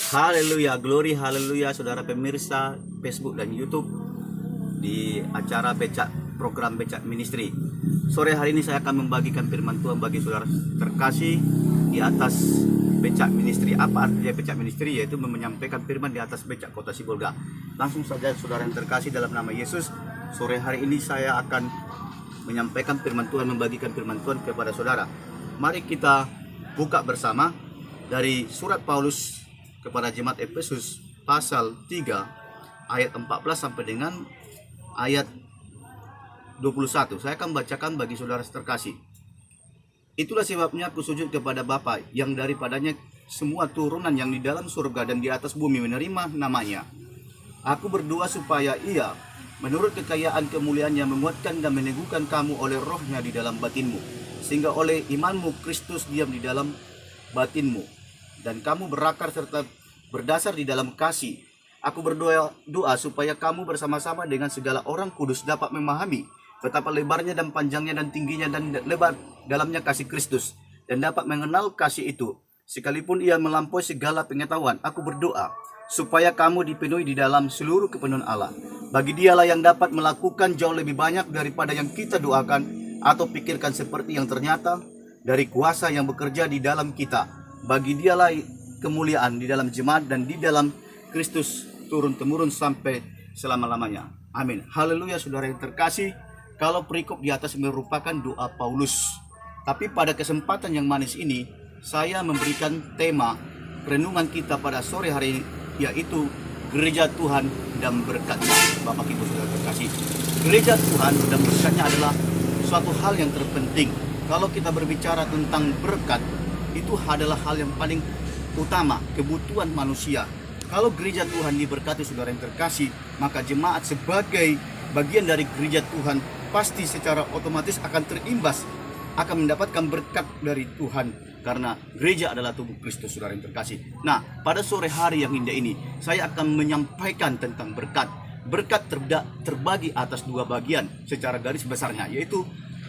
Haleluya, glory, haleluya, saudara pemirsa Facebook dan YouTube di acara program Becak Ministry. Sore hari ini saya akan membagikan firman Tuhan bagi saudara terkasih di atas Becak Ministry. Apa artinya Becak Ministry? Yaitu menyampaikan firman di atas Becak Kota Sibolga. Langsung saja saudara yang terkasih dalam nama Yesus, sore hari ini saya akan menyampaikan firman Tuhan, membagikan firman Tuhan kepada saudara. Mari kita buka bersama dari surat Paulus kepada jemaat Efesus pasal 3 ayat 14 sampai dengan ayat 21. Saya akan bacakan bagi saudara terkasih. Itulah sebabnya aku sujud kepada Bapa yang daripadanya semua turunan yang di dalam surga dan di atas bumi menerima namanya. Aku berdoa supaya Ia menurut kekayaan kemuliaannya menguatkan dan meneguhkan kamu oleh rohnya di dalam batinmu, sehingga oleh imanmu Kristus diam di dalam batinmu, dan kamu berakar serta berdasar di dalam kasih. Aku berdoa supaya kamu bersama-sama dengan segala orang kudus dapat memahami betapa lebarnya dan panjangnya dan tingginya dan lebar dalamnya kasih Kristus, dan dapat mengenal kasih itu sekalipun ia melampaui segala pengetahuan. Aku berdoa supaya kamu dipenuhi di dalam seluruh kepenuhan Allah. Bagi Dialah yang dapat melakukan jauh lebih banyak daripada yang kita doakan atau pikirkan, seperti yang ternyata dari kuasa yang bekerja di dalam kita. Bagi Dialah kemuliaan di dalam jemaat dan di dalam Kristus turun-temurun sampai selama-lamanya. Amin. Haleluya, saudara yang terkasih. Kalau perikop di atas merupakan doa Paulus, tapi pada kesempatan yang manis ini saya memberikan tema renungan kita pada sore hari ini, yaitu gereja Tuhan dan berkatnya. Bapak Ibu saudara terkasih, gereja Tuhan dan berkatnya adalah suatu hal yang terpenting. Kalau kita berbicara tentang berkat, itu adalah hal yang paling utama, kebutuhan manusia. Kalau gereja Tuhan diberkati saudara yang terkasih, maka jemaat sebagai bagian dari gereja Tuhan pasti secara otomatis akan terimbas, akan mendapatkan berkat dari Tuhan, karena gereja adalah tubuh Kristus saudara yang terkasih. Nah, pada sore hari yang indah ini saya akan menyampaikan tentang berkat. Berkat terbagi atas dua bagian secara garis besarnya, yaitu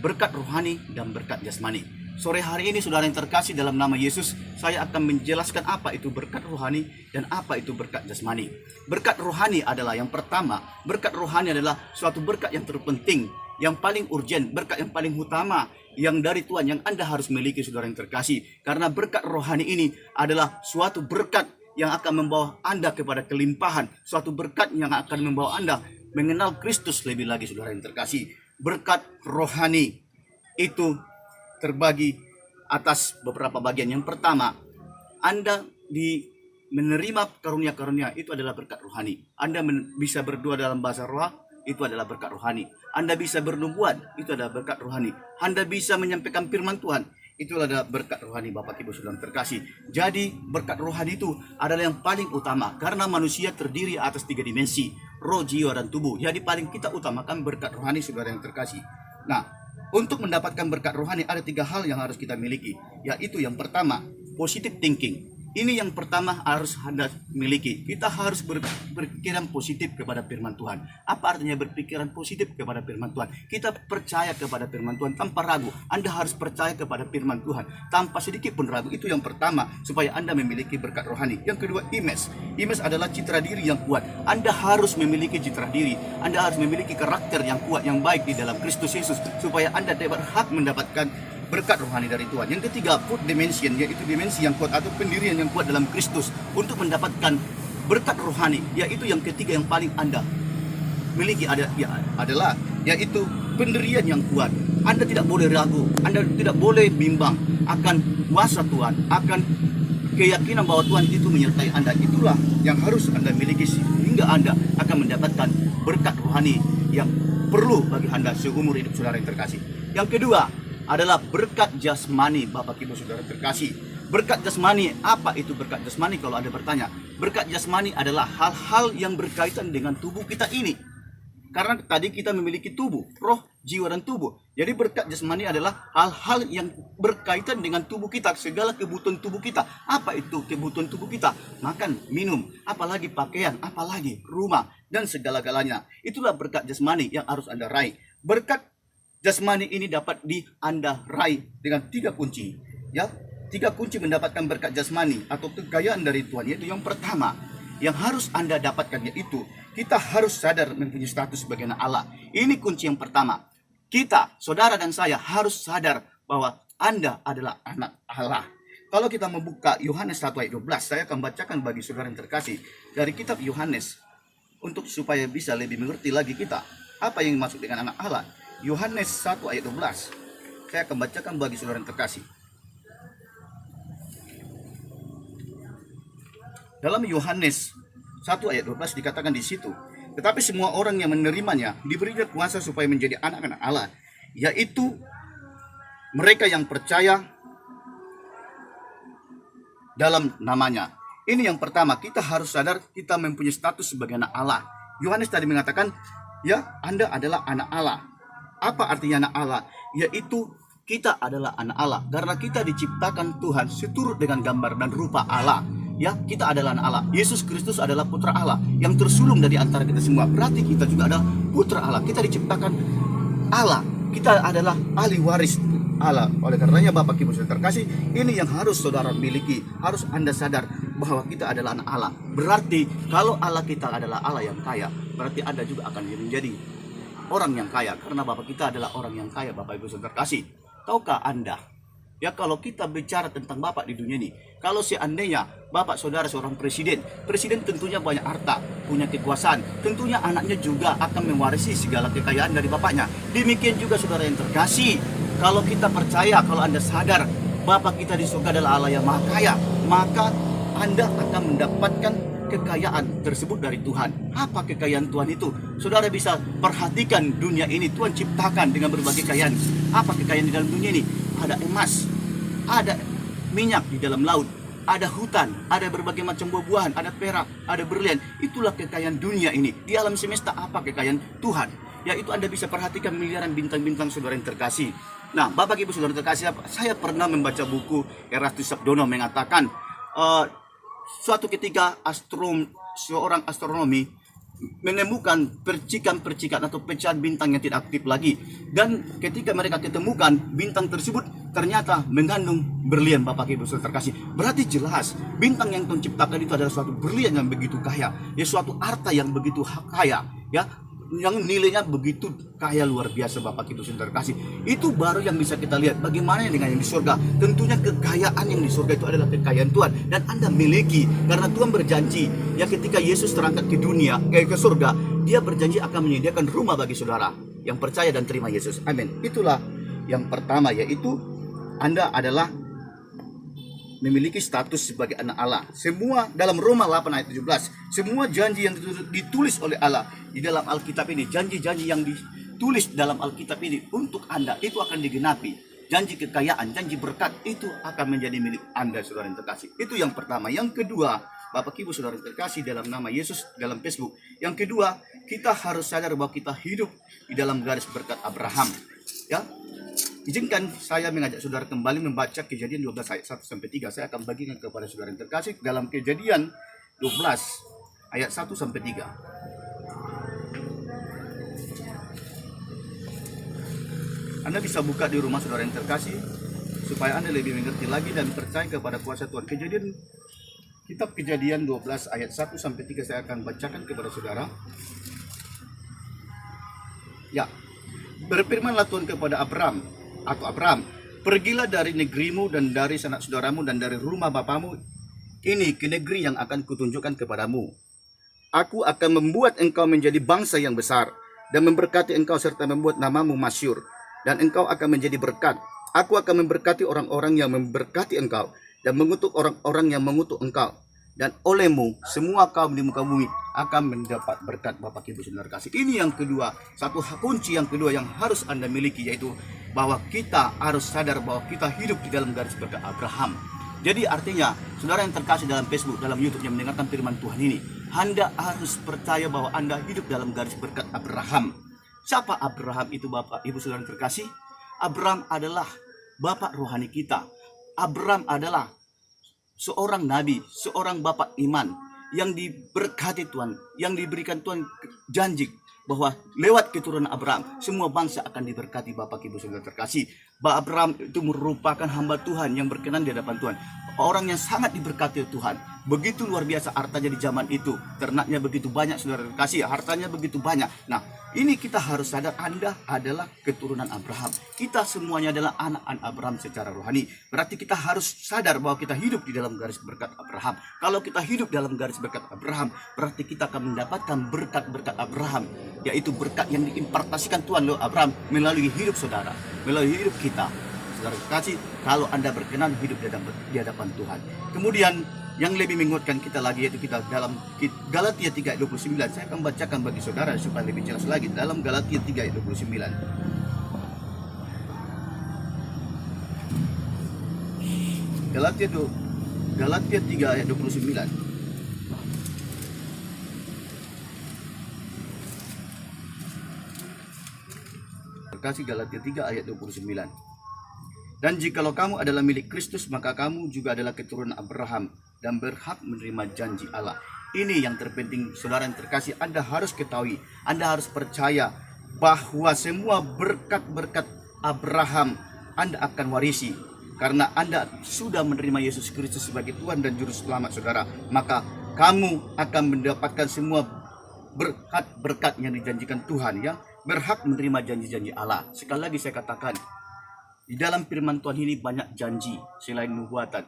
berkat rohani dan berkat jasmani. Sore hari ini saudara yang terkasih dalam nama Yesus, saya akan menjelaskan apa itu berkat rohani dan apa itu berkat jasmani. Berkat rohani adalah yang pertama, berkat rohani adalah suatu berkat yang terpenting, yang paling urgent, berkat yang paling utama yang dari Tuhan yang Anda harus miliki saudara yang terkasih. Karena berkat rohani ini adalah suatu berkat yang akan membawa Anda kepada kelimpahan, suatu berkat yang akan membawa Anda mengenal Kristus lebih lagi saudara yang terkasih. Berkat rohani itu terbagi atas beberapa bagian. Yang pertama, Anda menerima karunia-karunia, itu adalah berkat rohani. Anda bisa berdoa dalam bahasa roh, itu adalah berkat rohani. Anda bisa bernubuat, itu adalah berkat rohani. Anda bisa menyampaikan firman Tuhan, itu adalah berkat rohani Bapak Ibu saudara terkasih. Jadi berkat rohani itu adalah yang paling utama, karena manusia terdiri atas 3 dimensi, roh, jiwa, dan tubuh. Jadi paling kita utamakan berkat rohani saudara yang terkasih. Nah, untuk mendapatkan berkat rohani ada 3 hal yang harus kita miliki, yaitu yang pertama, positive thinking. Ini yang pertama harus Anda miliki. Kita harus berpikiran positif kepada firman Tuhan. Apa artinya berpikiran positif kepada firman Tuhan? Kita percaya kepada firman Tuhan tanpa ragu. Anda harus percaya kepada firman Tuhan tanpa sedikit pun ragu. Itu yang pertama, supaya Anda memiliki berkat rohani. Yang kedua, image. Image adalah citra diri yang kuat. Anda harus memiliki citra diri. Anda harus memiliki karakter yang kuat, yang baik di dalam Kristus Yesus, supaya Anda berhak mendapatkan berkat rohani dari Tuhan. Yang ketiga, fourth dimension, yaitu dimensi yang kuat atau pendirian yang kuat dalam Kristus untuk mendapatkan berkat rohani, yaitu yang ketiga yang paling Anda miliki adalah yaitu pendirian yang kuat. Anda tidak boleh ragu, Anda tidak boleh bimbang akan kuasa Tuhan, akan keyakinan bahwa Tuhan itu menyertai Anda. Itulah yang harus Anda miliki sehingga Anda akan mendapatkan berkat rohani yang perlu bagi Anda seumur hidup saudara yang terkasih. Yang kedua adalah berkat jasmani Bapak Ibu saudara terkasih. Berkat jasmani, apa itu berkat jasmani kalau Anda bertanya? Berkat jasmani adalah hal-hal yang berkaitan dengan tubuh kita ini. Karena tadi kita memiliki tubuh, roh, jiwa, dan tubuh. Jadi berkat jasmani adalah hal-hal yang berkaitan dengan tubuh kita, segala kebutuhan tubuh kita. Apa itu kebutuhan tubuh kita? Makan, minum, apalagi pakaian, apalagi rumah, dan segala-galanya. Itulah berkat jasmani yang harus Anda raih. Berkat jasmani ini dapat Anda raih dengan 3 kunci, ya. Tiga kunci mendapatkan berkat jasmani atau kekayaan dari Tuhan, yaitu yang pertama yang harus Anda dapatkan, yaitu kita harus sadar mempunyai status sebagai anak Allah. Ini kunci yang pertama. Kita, saudara dan saya, harus sadar bahwa Anda adalah anak Allah. Kalau kita membuka Yohanes 1 ayat 12, saya akan bacakan bagi saudara yang terkasih dari kitab Yohanes untuk supaya bisa lebih mengerti lagi kita apa yang dimaksud dengan anak Allah. Yohanes 1 ayat 12. Saya akan bacakan bagi saudara yang terkasih. Dalam Yohanes 1 ayat 12 dikatakan di situ, tetapi semua orang yang menerimanya diberinya kuasa supaya menjadi anak-anak Allah, yaitu mereka yang percaya dalam namanya. Ini yang pertama, kita harus sadar kita mempunyai status sebagai anak Allah. Yohanes tadi mengatakan, ya, Anda adalah anak Allah. Apa artinya anak Allah? Yaitu kita adalah anak Allah karena kita diciptakan Tuhan seturut dengan gambar dan rupa Allah. Ya, kita adalah anak Allah. Yesus Kristus adalah putra Allah yang tersulung dari antara kita semua. Berarti kita juga adalah putra Allah. Kita diciptakan Allah. Kita adalah ahli waris Allah. Oleh karenanya Bapak Ibu Saudara terkasih, ini yang harus saudara miliki. Harus Anda sadar bahwa kita adalah anak Allah. Berarti kalau Allah kita adalah Allah yang kaya, berarti Anda juga akan menjadi orang yang kaya. Karena Bapak kita adalah orang yang kaya, Bapak Ibu Saudara terkasih. Tahukah Anda? Ya, kalau kita bicara tentang Bapak di dunia ini, kalau seandainya Bapak saudara seorang presiden tentunya banyak harta, punya kekuasaan, tentunya anaknya juga akan mewarisi segala kekayaan dari bapaknya. Demikian juga saudara yang terkasih, kalau kita percaya, kalau Anda sadar Bapak kita di surga adalah Allah yang maha kaya, maka Anda akan mendapatkan kekayaan tersebut dari Tuhan. Apa kekayaan Tuhan itu? Saudara bisa perhatikan dunia ini, Tuhan ciptakan dengan berbagai kekayaan. Apa kekayaan di dalam dunia ini? Ada emas, ada minyak di dalam laut, ada hutan, ada berbagai macam buah-buahan, ada perak, ada berlian. Itulah kekayaan dunia ini. Di alam semesta apa kekayaan Tuhan? Yaitu Anda bisa perhatikan miliaran bintang-bintang saudara yang terkasih. Nah, Bapak Ibu saudara terkasih, saya pernah membaca buku Erastus Sabdono mengatakan suatu ketika seorang astronomi menemukan percikan-percikan atau pecahan bintang yang tidak aktif lagi, dan ketika mereka ketemukan bintang tersebut ternyata mengandung berlian. Bapak Ibu saudara terkasih, berarti jelas bintang yang Tuhan ciptakan itu adalah suatu berlian yang begitu kaya, ya, suatu harta yang begitu kaya, ya, yang nilainya begitu kaya luar biasa. Bapak Ibu saudara terkasih, itu baru yang bisa kita lihat. Bagaimana dengan yang di surga? Tentunya kekayaan yang di surga itu adalah kekayaan Tuhan dan Anda miliki, karena Tuhan berjanji ya ketika Yesus terangkat ke dunia, ke surga, Dia berjanji akan menyediakan rumah bagi saudara yang percaya dan terima Yesus. Amin. Itulah yang pertama, yaitu Anda adalah memiliki status sebagai anak Allah. Semua dalam Roma 8 ayat 17, semua janji yang ditulis oleh Allah di dalam Alkitab ini, janji-janji yang ditulis dalam Alkitab ini untuk Anda, itu akan digenapi. Janji kekayaan, janji berkat itu akan menjadi milik Anda saudara yang terkasih. Itu yang pertama. Yang kedua, Bapak Ibu saudara yang terkasih, dalam nama Yesus dalam Facebook, yang kedua, kita harus sadar bahwa kita hidup di dalam garis berkat Abraham. Ya, izinkan saya mengajak saudara kembali membaca Kejadian 12 ayat 1-3. Saya akan bagikan kepada saudara yang terkasih dalam Kejadian 12 ayat 1-3. Anda bisa buka di rumah saudara yang terkasih supaya Anda lebih mengerti lagi dan percaya kepada kuasa Tuhan. Kitab Kejadian 12 ayat 1-3 saya akan bacakan kepada saudara. Ya, berfirmanlah Tuhan kepada Abram, pergilah dari negerimu dan dari sanak saudaramu dan dari rumah bapamu ini ke negeri yang akan kutunjukkan kepadamu. Aku akan membuat engkau menjadi bangsa yang besar dan memberkati engkau serta membuat namamu masyhur, dan engkau akan menjadi berkat. Aku akan memberkati orang-orang yang memberkati engkau dan mengutuk orang-orang yang mengutuk engkau. Dan olehmu semua kaum di muka bumi akan mendapat berkat. Bapak Ibu saudara kasih, ini yang kedua, satu kunci yang kedua yang harus Anda miliki, yaitu bahwa kita harus sadar bahwa kita hidup di dalam garis berkat Abraham. Jadi artinya saudara yang terkasih dalam Facebook, dalam YouTube yang mendengarkan firman Tuhan ini, Anda harus percaya bahwa Anda hidup dalam garis berkat Abraham. Siapa Abraham itu Bapak Ibu saudara yang terkasih? Abraham adalah bapak rohani kita. Abraham adalah seorang nabi, seorang bapak iman yang diberkati Tuhan, yang diberikan Tuhan janji bahwa lewat keturunan Abraham semua bangsa akan diberkati. Bapak Ibu Saudara terkasih, Abraham itu merupakan hamba Tuhan yang berkenan di hadapan Tuhan, orang yang sangat diberkati Tuhan. Begitu luar biasa hartanya di zaman itu, ternaknya begitu banyak saudara terkasih, hartanya begitu banyak. Nah, ini kita harus sadar, Anda adalah keturunan Abraham. Kita semuanya adalah anak-anak Abraham secara rohani. Berarti kita harus sadar bahwa kita hidup di dalam garis berkat Abraham. Kalau kita hidup dalam garis berkat Abraham, berarti kita akan mendapatkan berkat-berkat Abraham, yaitu berkat yang diimpartasikan Tuhan lewat Abraham melalui hidup saudara, melalui hidup kita. Saudara kasih, kalau Anda berkenan hidup di hadapan Tuhan. Kemudian yang lebih menguatkan kita lagi, yaitu kita dalam Galatia 3 ayat 29. Saya akan bacakan bagi saudara supaya lebih jelas lagi. Dalam Galatia 3 ayat 29. Galatia 3 ayat 29. Kasih Galatia 3 ayat 29. Dan jikalau kamu adalah milik Kristus, maka kamu juga adalah keturunan Abraham dan berhak menerima janji Allah. Ini yang terpenting saudara yang terkasih, Anda harus ketahui, Anda harus percaya bahwa semua berkat-berkat Abraham Anda akan warisi. Karena Anda sudah menerima Yesus Kristus sebagai Tuhan dan Juru Selamat saudara, maka kamu akan mendapatkan semua berkat-berkat yang dijanjikan Tuhan, ya, berhak menerima janji-janji Allah. Sekali lagi saya katakan, di dalam firman Tuhan ini banyak janji selain nubuatan.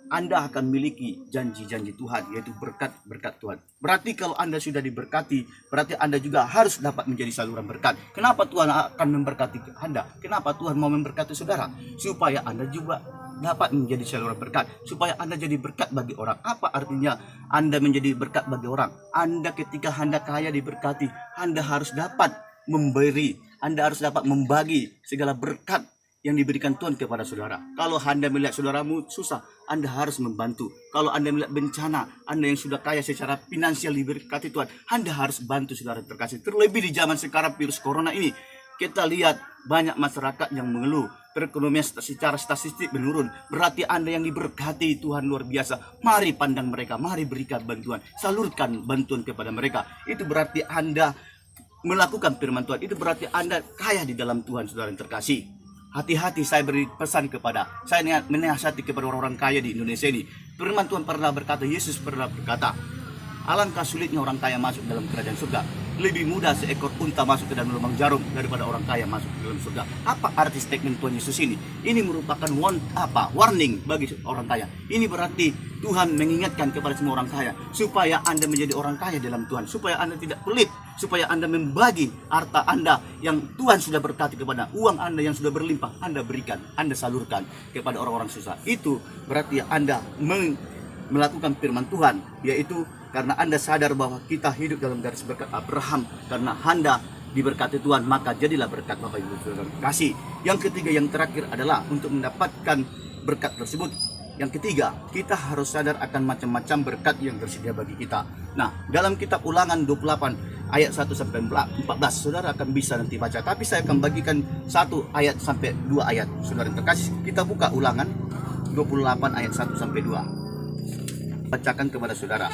Anda akan miliki janji-janji Tuhan, yaitu berkat-berkat Tuhan. Berarti kalau Anda sudah diberkati, berarti Anda juga harus dapat menjadi saluran berkat. Kenapa Tuhan akan memberkati Anda? Kenapa Tuhan mau memberkati saudara? Supaya Anda juga dapat menjadi saluran berkat, supaya Anda jadi berkat bagi orang. Apa artinya Anda menjadi berkat bagi orang? Anda ketika Anda kaya diberkati, Anda harus dapat memberi, Anda harus dapat membagi segala berkat yang diberikan Tuhan kepada saudara. Kalau Anda melihat saudaramu susah, Anda harus membantu. Kalau Anda melihat bencana, Anda yang sudah kaya secara finansial diberkati Tuhan, Anda harus bantu saudara terkasih. Terlebih di zaman sekarang virus corona ini, kita lihat banyak masyarakat yang mengeluh, perekonomian secara statistik menurun. Berarti Anda yang diberkati Tuhan luar biasa. Mari pandang mereka, mari berikan bantuan, salurkan bantuan kepada mereka. Itu berarti Anda melakukan firman Tuhan. Itu berarti Anda kaya di dalam Tuhan saudara yang terkasih. Hati-hati, saya beri pesan saya menasihati kepada orang-orang kaya di Indonesia ini. Firman Tuhan pernah berkata, Yesus pernah berkata, alangkah sulitnya orang kaya masuk dalam kerajaan surga. Lebih mudah seekor unta masuk ke dalam lubang jarum daripada orang kaya masuk ke dalam surga. Apa arti statement Tuhan Yesus ini? Ini merupakan warning bagi orang kaya. Ini berarti Tuhan mengingatkan kepada semua orang kaya supaya Anda menjadi orang kaya dalam Tuhan, supaya Anda tidak pelit, supaya Anda membagi harta Anda yang Tuhan sudah berkati kepada, uang Anda yang sudah berlimpah, Anda berikan, Anda salurkan kepada orang-orang susah. Itu berarti Anda melakukan firman Tuhan, yaitu karena Anda sadar bahwa kita hidup dalam garis berkat Abraham. Karena Anda diberkati Tuhan, maka jadilah berkat Bapak Ibu Saudara kasih. Yang ketiga, yang terakhir adalah untuk mendapatkan berkat tersebut. Yang ketiga, kita harus sadar akan macam-macam berkat yang tersedia bagi kita. Nah, dalam kitab Ulangan 28 ayat 1 sampai 14, saudara akan bisa nanti baca. Tapi saya akan bagikan 1 ayat sampai 2 ayat. Saudara terkasih, kita buka Ulangan 28 ayat 1 sampai 2. Bacakan kepada saudara.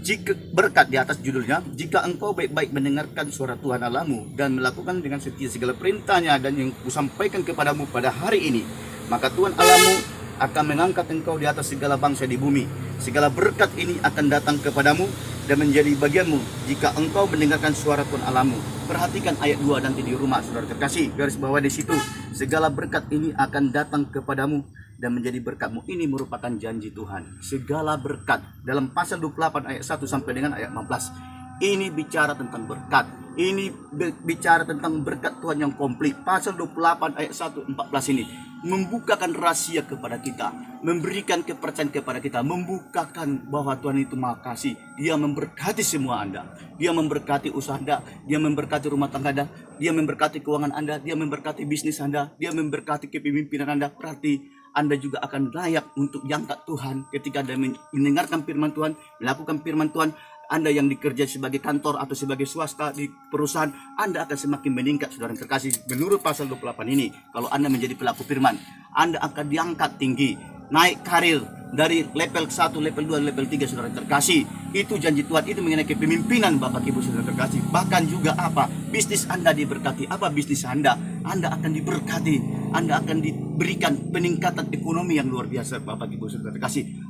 Jika berkat di atas judulnya, jika engkau baik-baik mendengarkan suara Tuhan Allahmu dan melakukan dengan setia segala perintahnya dan yang kusampaikan kepadamu pada hari ini, maka Tuhan Allahmu akan mengangkat engkau di atas segala bangsa di bumi. Segala berkat ini akan datang kepadamu dan menjadi bagianmu jika engkau mendengarkan suara Tuhan Allahmu. Perhatikan ayat 2 nanti di rumah, saudara terkasih, garis bawah di situ. Segala berkat ini akan datang kepadamu dan menjadi berkatmu. Ini merupakan janji Tuhan. Segala berkat dalam pasal 28 ayat 1 sampai dengan ayat 15. Ini bicara tentang berkat. Ini bicara tentang berkat Tuhan yang komplit. Pasal 28 ayat 1 14 ini membukakan rahasia kepada kita, memberikan kepercayaan kepada kita, membukakan bahwa Tuhan itu Maha Kasih. Dia memberkati semua Anda. Dia memberkati usaha Anda, dia memberkati rumah tangga Anda, dia memberkati keuangan Anda, dia memberkati bisnis Anda, dia memberkati kepemimpinan Anda. Berarti Anda juga akan layak untuk diangkat Tuhan ketika Anda mendengarkan firman Tuhan, melakukan firman Tuhan. Anda yang dikerja sebagai kantor atau sebagai swasta di perusahaan, Anda akan semakin meningkat, saudara yang terkasih. Menurut pasal 28 ini, kalau Anda menjadi pelaku firman, Anda akan diangkat tinggi, naik karir dari level 1, level 2, level 3, saudara yang terkasih. Itu janji Tuhan, itu mengenai kepemimpinan Bapak Ibu saudara terkasih. Bahkan juga apa? Bisnis Anda diberkati. Apa bisnis Anda? Anda akan diberkati. Anda akan diberikan peningkatan ekonomi yang luar biasa Bapak Ibu saudara terkasih.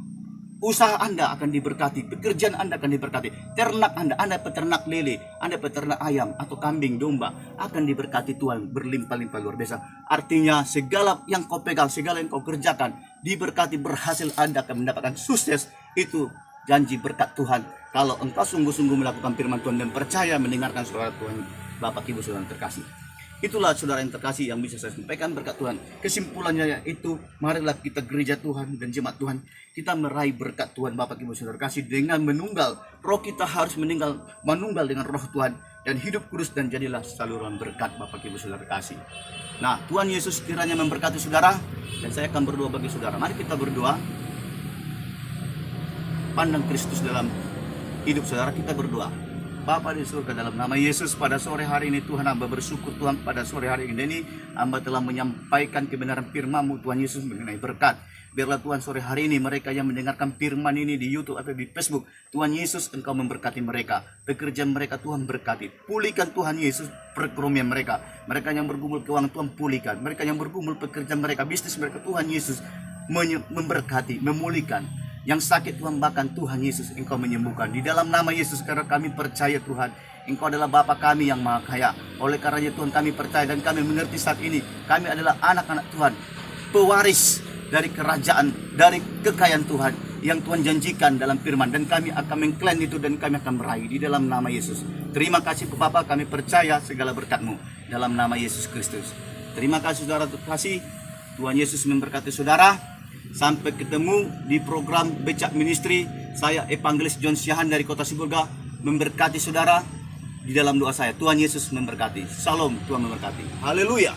Usaha Anda akan diberkati, pekerjaan Anda akan diberkati, ternak Anda peternak lele, Anda peternak ayam atau kambing, domba, akan diberkati Tuhan berlimpah-limpah luar biasa. Artinya segala yang kau pegang, segala yang kau kerjakan, diberkati, berhasil, Anda akan mendapatkan sukses. Itu janji berkat Tuhan. Kalau engkau sungguh-sungguh melakukan firman Tuhan dan percaya mendengarkan suara Tuhan, Bapak Ibu saudara terkasih. Itulah saudara yang terkasih yang bisa saya sampaikan berkat Tuhan. Kesimpulannya yaitu, marilah kita gereja Tuhan dan jemaat Tuhan, kita meraih berkat Tuhan Bapak Ibu saudara terkasih dengan menunggal. Roh kita harus menunggal dengan roh Tuhan dan hidup kudus, dan jadilah saluran berkat Bapak Ibu saudara terkasih. Nah, Tuhan Yesus kiranya memberkati saudara, dan saya akan berdoa bagi saudara. Mari kita berdoa. Pandang Kristus dalam hidup saudara, kita berdoa. Bapa di surga, dalam nama Yesus, pada sore hari ini Tuhan, hamba bersyukur Tuhan, pada sore hari ini hamba telah menyampaikan kebenaran firman-Mu Tuhan Yesus mengenai berkat. Biarlah Tuhan sore hari ini mereka yang mendengarkan firman ini di YouTube atau di Facebook, Tuhan Yesus Engkau memberkati mereka, pekerjaan mereka Tuhan berkati, pulihkan Tuhan Yesus perekonomian mereka, mereka yang bergumul keuangan Tuhan pulihkan, mereka yang bergumul pekerjaan mereka, bisnis mereka Tuhan Yesus memberkati, memulihkan. Yang sakit Tuhan, bahkan Tuhan Yesus Engkau menyembuhkan. Di dalam nama Yesus, karena kami percaya Tuhan, Engkau adalah Bapa kami yang maha kaya. Oleh karenanya Tuhan, kami percaya dan kami mengerti saat ini, kami adalah anak-anak Tuhan, pewaris dari kerajaan, dari kekayaan Tuhan yang Tuhan janjikan dalam firman, dan kami akan mengklaim itu dan kami akan meraih di dalam nama Yesus. Terima kasih Bapa, kami percaya segala berkat-Mu dalam nama Yesus Kristus. Terima kasih saudara terkasih. Tuhan Yesus memberkati saudara. Sampai ketemu di program Becak Ministry. Saya Evangelis John Siahan dari Kota Sibolga memberkati saudara di dalam doa saya. Tuhan Yesus memberkati. Salam, Tuhan memberkati. Haleluya.